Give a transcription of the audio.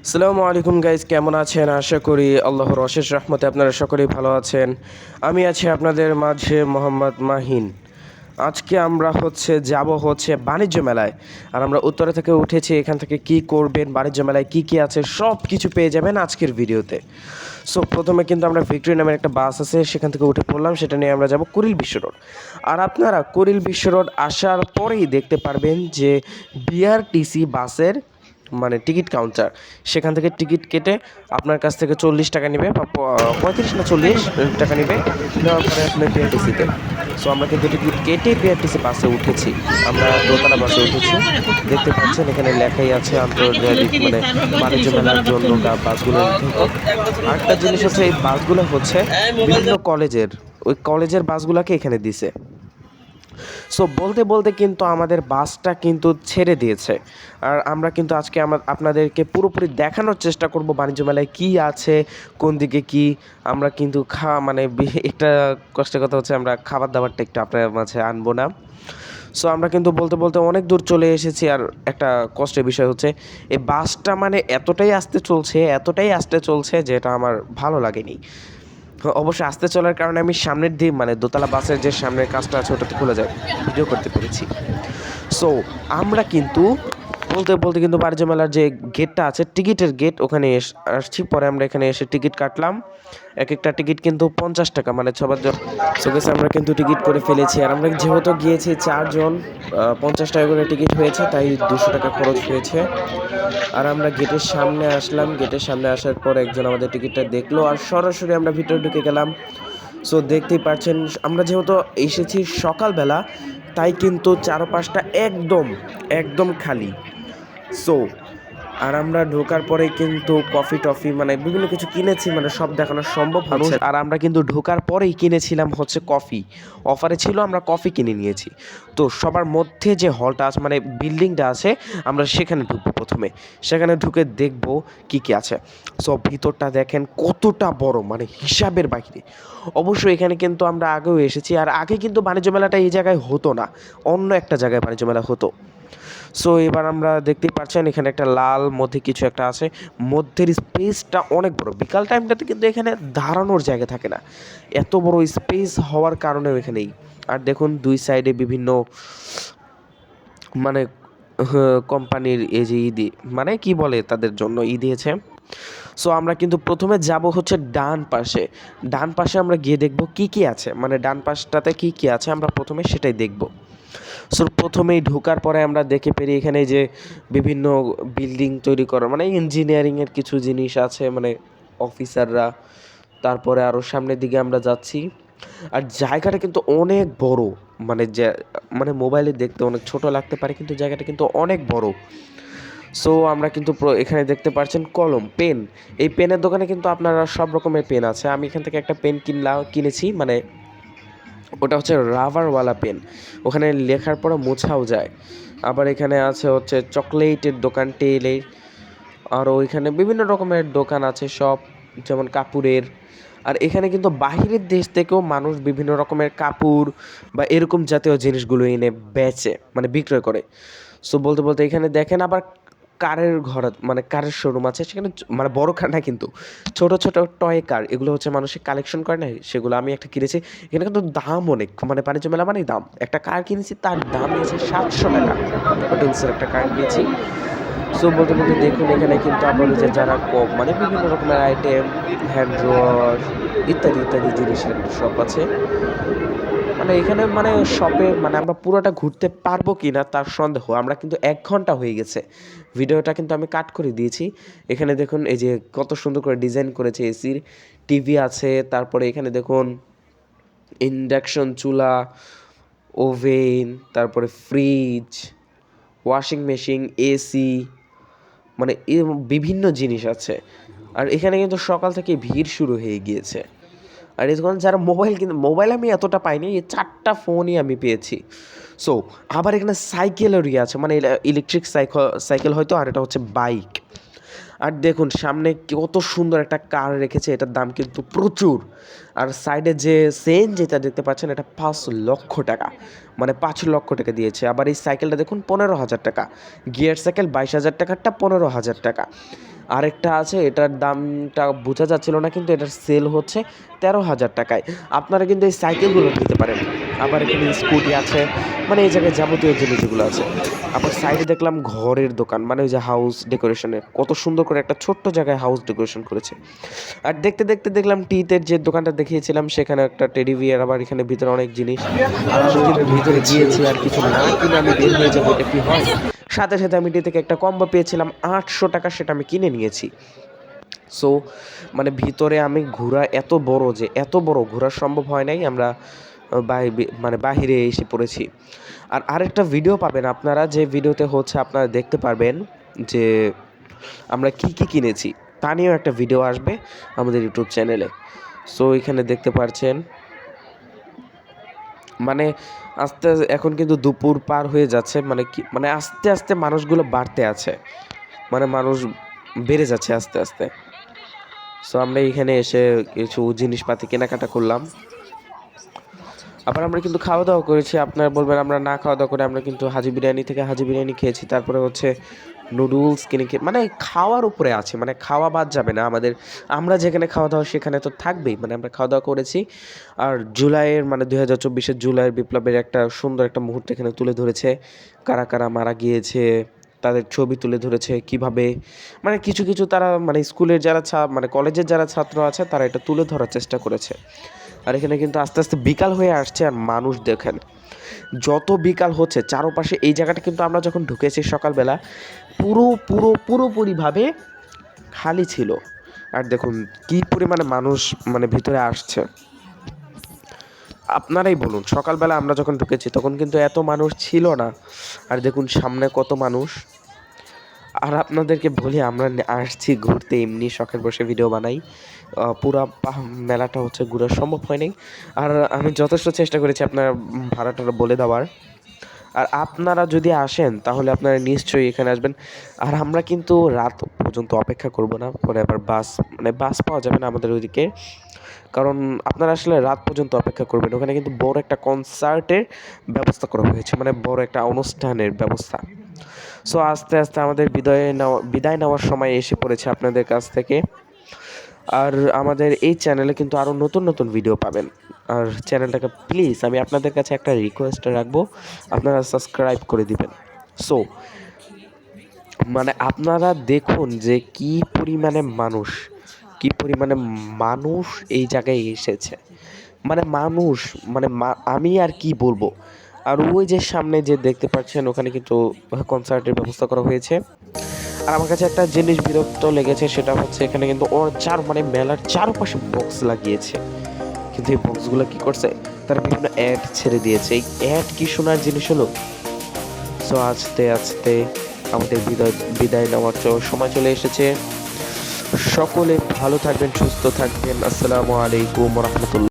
আসসালামু আলাইকুম গাইজ, কেমন আছেন? আশা করি আল্লাহর অশেষ রহমতে আপনারা সকলেই ভালো আছেন। আমি আছি আপনাদের মাঝে মোহাম্মদ মাহিন। আজকে আমরা যাব বাণিজ্য মেলায়। আর আমরা উত্তরা থেকে উঠেছি, এখান থেকে কি করবেন, বাণিজ্য মেলায় কি কি আছে সব কিছু পেয়ে যাবেন আজকের ভিডিওতে। সো প্রথমে কিন্তু আমরা ভিক্টোরি নামের একটা বাস আছে, সেখান থেকে উঠে পড়লাম, সেটা নিয়ে আমরা যাব কুড়িল বিশ্ব রোড। আর আপনারা কুড়িল বিশ্ব রোড আসার পরেই দেখতে পারবেন যে বিআরটিসি বাসের টিকিট কাউন্টার, সেখান থেকে টিকিট কেটে আপনার কাছ থেকে 40 টাকা নেবে বা 35 না 40 টাকা নেবে। নেওয়ার পরে আপনি বিআরটিসিতে। সো আমরা কিন্তু টিকিট কেটে বিআরটিসি বাসে উঠেছি, আমরা দোতলা বাসে উঠেছি। দেখতে পাচ্ছেন এখানে লেখাই আছে আন্তর্জাতিক বাণিজ্য মেলার জন্য বাসগুলো নির্ধারিত। আরেকটা জিনিস হচ্ছে, এই বাসগুলো বিভিন্ন কলেজের, ওই কলেজের বাসগুলোকে এখানে দিছে। সো বলতে বলতে কিন্তু আমাদের বাসটা কিন্তু ছেড়ে দিয়েছে। আর আমরা কিন্তু আজকে আপনাদেরকে পুরোপুরি দেখানোর চেষ্টা করব বাণিজ্য মেলায় কী আছে, কোন দিকে কি। আমরা কিন্তু একটা কষ্টের কথা হচ্ছে, আমরা খাবার দাবারটা একটু আপনার মাঝে আনবো না। সো আমরা কিন্তু বলতে বলতে অনেক দূর চলে এসেছি। আর একটা কষ্টের বিষয় হচ্ছে, এই বাসটা এতটাই আস্তে চলছে যে এটা আমার ভালো লাগেনি। অবশ্যই আস্তে চলার কারণে আমি সামনের দিকে দোতলা বাসের যে সামনের কাজটা আছে ওটাতে খুলে যায় ভিডিও করতে পেরেছি। সো আমরা কিন্তু বলতে বলতে কিন্তু বাণিজ্য মেলার যে গেটটা আছে, টিকিটের গেট, ওখানে আসছি। পরে আমরা এখানে এসে টিকিট কাটলাম। এক একটা টিকিট কিন্তু 50 টাকা, সবার জন্য। সো গেছে আমরা কিন্তু টিকিট করে ফেলেছি। আর আমরা যেহেতু গিয়েছি 4 জন, 50 টাকা করে টিকিট হয়েছে, তাই 200 টাকা খরচ হয়েছে। আর আমরা গেটের সামনে আসলাম। গেটের সামনে আসার পর একজন আমাদের টিকিটটা দেখলো, আর সরাসরি আমরা ভিতরে ঢুকে গেলাম। সো দেখতেই পাচ্ছেন, আমরা যেহেতু এসেছি সকালবেলা, তাই কিন্তু চারপাশটা একদম একদম খালি। সো আর আমরা ঢোকার পরে কিন্তু কফি টফি বিভিন্ন কিছু কিনেছি, সব দেখানো সম্ভব হচ্ছে। আর আমরা কিন্তু ঢোকার পরেই কিনেছিলাম কফি, অফারে ছিল, আমরা কফি কিনে নিয়েছি। তো সবার মধ্যে যে হলটা আছে, বিল্ডিংটা আছে, আমরা সেখানে ঢুকবো প্রথমে। সেখানে ঢুকে দেখবো কি কি আছে। সো ভিতরটা দেখেন কতটা বড়, হিসাবের বাইরে। অবশ্যই এখানে কিন্তু আমরা আগেও এসেছি, আর আগে কিন্তু বাণিজ্য মেলাটা এই জায়গায় হতো না, অন্য একটা জায়গায় বাণিজ্য মেলা হতো। সো এবার আমরা দেখতেই পাচ্ছেন এখানে একটা লাল মধ্যে কিছু একটা আছে, মধ্যের স্পেসটা অনেক বড়। বিকাল টাইমটাতে কিন্তু এখানে দাঁড়ানোর জায়গা থাকে না, এত বড় স্পেস হওয়ার কারণেও এখানেই। আর দেখুন দুই সাইডে বিভিন্ন মানে কোম্পানির এই যে ঈদ, কি বলে তাদের জন্য ঈদ দিয়েছে। সো আমরা কিন্তু প্রথমে যাব ডান পাশে। ডান পাশে আমরা গিয়ে দেখব কি কি আছে, ডান পাশটাতে কি কি আছে আমরা প্রথমে সেটাই দেখব। সো প্রথমেই ঢোকার পরে আমরা দেখে পেরি এখানে যে বিভিন্ন বিল্ডিং তৈরি করা, ইঞ্জিনিয়ারিংয়ের কিছু জিনিস আছে, অফিসাররা। তারপরে আরও সামনের দিকে আমরা যাচ্ছি। আর জায়গাটা কিন্তু অনেক বড়, যে মোবাইলে দেখতে অনেক ছোট লাগতে পারে, কিন্তু জায়গাটা কিন্তু অনেক বড়। সো আমরা কিন্তু এখানে দেখতে পাচ্ছেন কলম, পেন। এই পেনের দোকানে কিন্তু আপনারা সব রকমের পেন আছে। আমি এখান থেকে একটা পেন কিনেছি, ওটা হচ্ছে রাবারওয়ালা পেন, ওখানে লেখার পরে মোছাও যায়। আবার এখানে আছে চকলেটের দোকান, টেলের। আর ওইখানে বিভিন্ন রকমের দোকান আছে সব, যেমন কাপড়ের। আর এখানে কিন্তু বাহিরের দেশ থেকেও মানুষ বিভিন্ন রকমের কাপড় বা এরকম জাতীয় জিনিসগুলো এনে বেচে, বিক্রয় করে। সো বলতে বলতে এখানে দেখেন আবার কারের ঘর, কারের শোরুম আছে সেখানে, বড় কার না কিন্তু ছোট ছোট টয় কার, এগুলো মানুষের কালেকশন করে না, সেগুলো আমি একটা কিনেছি। এখানে কিন্তু দাম অনেক, বাণিজ্য মেলা দাম। একটা কার কিনেছি, তার দাম নিয়েছে 700 টাকা। হটুলসের একটা কার নিয়েছি। সো বলতে বলতে দেখুন এখানে কিন্তু আপনাদের যে যারা বিভিন্ন রকমের আইটেম, হ্যান্ড ওয়াশ ইত্যাদি ইত্যাদি জিনিসের একটা শপ আছে। এখানে শপে আমরা পুরোটা ঘুরতে পারবো কি না তার সন্দেহ। আমরা কিন্তু 1 ঘন্টা হয়ে গেছে, ভিডিওটা কিন্তু আমি কাট করে দিয়েছি। এখানে দেখুন এই যে কত সুন্দর করে ডিজাইন করেছে, এসির টিভি আছে। তারপরে এখানে দেখুন ইন্ডাকশন চুলা, ওভেন, তারপরে ফ্রিজ, ওয়াশিং মেশিন, এসি, বিভিন্ন জিনিস আছে। আর এখানে কিন্তু সকাল থেকে ভিড় শুরু হয়ে গিয়েছে। আর এই দোকানে যারা মোবাইল আমি এতটা পাইনি, এই 4টা ফোনই আমি পেয়েছি। সো আবার এখানে সাইকেলেরই আছে, ইলেকট্রিক সাইকেল হয়তো, আর এটা হচ্ছে বাইক। আর দেখুন সামনে কত সুন্দর একটা কার রেখেছে, এটার দাম কিন্তু প্রচুর। আর সাইডে যে যেটা দেখতে পাচ্ছেন, এটা 5 লক্ষ টাকা, 5 লক্ষ টাকা দিয়েছে। আবার এই সাইকেলটা দেখুন 15,000 টাকা, গিয়ার সাইকেল 22,000 টাকারটা 15,000 টাকা। আরেকটা আছে, এটার দামটা বোঝা যাচ্ছিল না, কিন্তু এটার সেল হচ্ছে 13,000 টাকায়। আপনারা কিন্তু এই সাইকেলগুলো নিতে পারেন। আবার এখানে স্কুটি আছে, মানে এই জায়গায় যাবতীয় জিনিস যেগুলো আছে। আবার সাইডে দেখলাম ঘরের দোকান, মানে ওই যে হাউস ডেকোরেশনের, কত সুন্দর করে একটা ছোট্ট জায়গায় হাউস ডেকোরেশন করেছে। আর দেখতে দেখতে দেখলাম টিতের যে দোকানটা দেখিয়েছিলাম সেখানে একটা টেডি বিয়ার, আবার এখানে ভিতরে অনেক জিনিস। আর আমি কিন্তু ভিতরে গিয়েছি, আর কিছু না কিনে আমি বের হয়ে যাবো, এটা কি হয়? সাথে সাথে আমি টি থেকে একটা কম্বো পেয়েছিলাম 800 টাকা, সেটা আমি কিনে নিয়েছি। সো মানে ভিতরে আমি ঘোরা এত বড়, যে এত বড় ঘোরা সম্ভব হয় নাই, আমরা মানে বাহিরে এসে পড়েছি। আর আরেকটা ভিডিও পাবেন আপনারা, যে ভিডিওতে হচ্ছে আপনারা দেখতে পারবেন যে আমরা কি কি কিনেছি, তা নিয়েও একটা ভিডিও আসবে আমাদের ইউটিউব চ্যানেলে। সো এখানে দেখতে পাচ্ছেন, মানে আস্তে এখন কিন্তু দুপুর পার হয়ে যাচ্ছে, মানে কি, মানে আস্তে আস্তে মানুষগুলো বাড়তে আছে, মানে মানুষ বেড়ে যাচ্ছে আস্তে আস্তে। সো আমরা এখানে এসে কিছু জিনিসপাতি কেনাকাটা করলাম। আবার আমরা কিন্তু খাওয়া দাওয়া করেছি। আপনারা বলবেন আমরা না খাওয়া দাওয়া করে, আমরা কিন্তু হাজি বিরিয়ানি থেকে হাজি বিরিয়ানি খেয়েছি, তারপরে হচ্ছে নুডলস কিনে খেয়ে, মানে খাওয়ার উপরে আছে, মানে খাওয়া বাদ যাবে না আমাদের। আমরা যেখানে খাওয়া দাওয়া সেখানে তো থাকবেই, মানে আমরা খাওয়া দাওয়া করেছি। আর জুলাইয়ের, মানে 2024-এর জুলাইয়ের বিপ্লবের একটা সুন্দর একটা মুহূর্ত এখানে তুলে ধরেছে। কারা কারা মারা গিয়েছে তাদের ছবি তুলে ধরেছে, কিভাবে মানে কিছু কিছু তারা, মানে স্কুলের যারা মানে কলেজের যারা ছাত্র আছে তারা এটা তুলে ধরার চেষ্টা করেছে। আর এখানে কিন্তু আস্তে আস্তে বিকাল হয়ে আসছে, আর মানুষ দেখেন যত বিকাল হচ্ছে চারপাশে, এই জায়গাটা কিন্তু আমরা যখন ঢুকেছি সকালবেলা পুরোপুরিভাবে খালি ছিল। আর দেখুন কি পরিমাণে মানুষ মানে ভিতরে আসছে, আপনারাই বলুন। সকালবেলা আমরা যখন ঢুকেছি তখন কিন্তু এত মানুষ ছিল না, আর দেখুন সামনে কত মানুষ। আর আপনাদেরকে বলি, আমরা আসছি ঘুরতে, এমনি শখের বসে ভিডিও বানাই। পুরা মেলাটা হচ্ছে ঘোরা সম্ভব হয়নি। আর আমি যথেষ্ট চেষ্টা করেছি আপনার ভাড়াটা বলে দেওয়ার। আর আপনারা যদি আসেন তাহলে আপনারা নিশ্চয়ই এখানে আসবেন। আর আমরা কিন্তু রাত পর্যন্ত অপেক্ষা করব না, পরে আবার বাস পাওয়া যাবে না আমাদের ওইদিকে। কারণ আপনারা আসলে রাত পর্যন্ত অপেক্ষা করবেন, ওখানে কিন্তু বড় একটা কনসার্টের ব্যবস্থা করা হয়েছে, মানে বড় একটা অনুষ্ঠানের ব্যবস্থা। সো আস্তে আস্তে আমাদের বিদায় নেওয়ার সময় এসে পড়েছে আপনাদের কাছ থেকে। আর আমাদের এই চ্যানেলে কিন্তু আরও নতুন নতুন ভিডিও পাবেন। আর চ্যানেলটাকে প্লিজ আমি আপনাদের কাছে একটা রিকোয়েস্ট রাখবো, আপনারা সাবস্ক্রাইব করে দিবেন। সো মানে আপনারা দেখুন যে কি পরিমাণে মানুষ এই জায়গায় এসেছে, মানে মানুষ, মানে আমি আর কি বলবো। আর ওই যে সামনে যে দেখতে পাচ্ছেন ওখানে কিন্তু কনসার্টের ব্যবস্থা করা হয়েছে। আর আমার কাছে একটা জিনিস বিরক্ত লেগেছে, সেটা হচ্ছে এখানে কিন্তু মানে মেলার চারপাশে বক্স লাগিয়েছে, কিন্তু এই বক্সগুলো কি করছে, তারা বিভিন্ন অ্যাড ছেড়ে দিয়েছে। এই অ্যাড কি শোনার জিনিস হলো? সো আস্তে আস্তে আমাদের বিদায় নেওয়ার সময় চলে এসেছে। সকলে ভালো থাকবেন, সুস্থ থাকবেন। আসসালামু আলাইকুম রহমতুল্লাহ।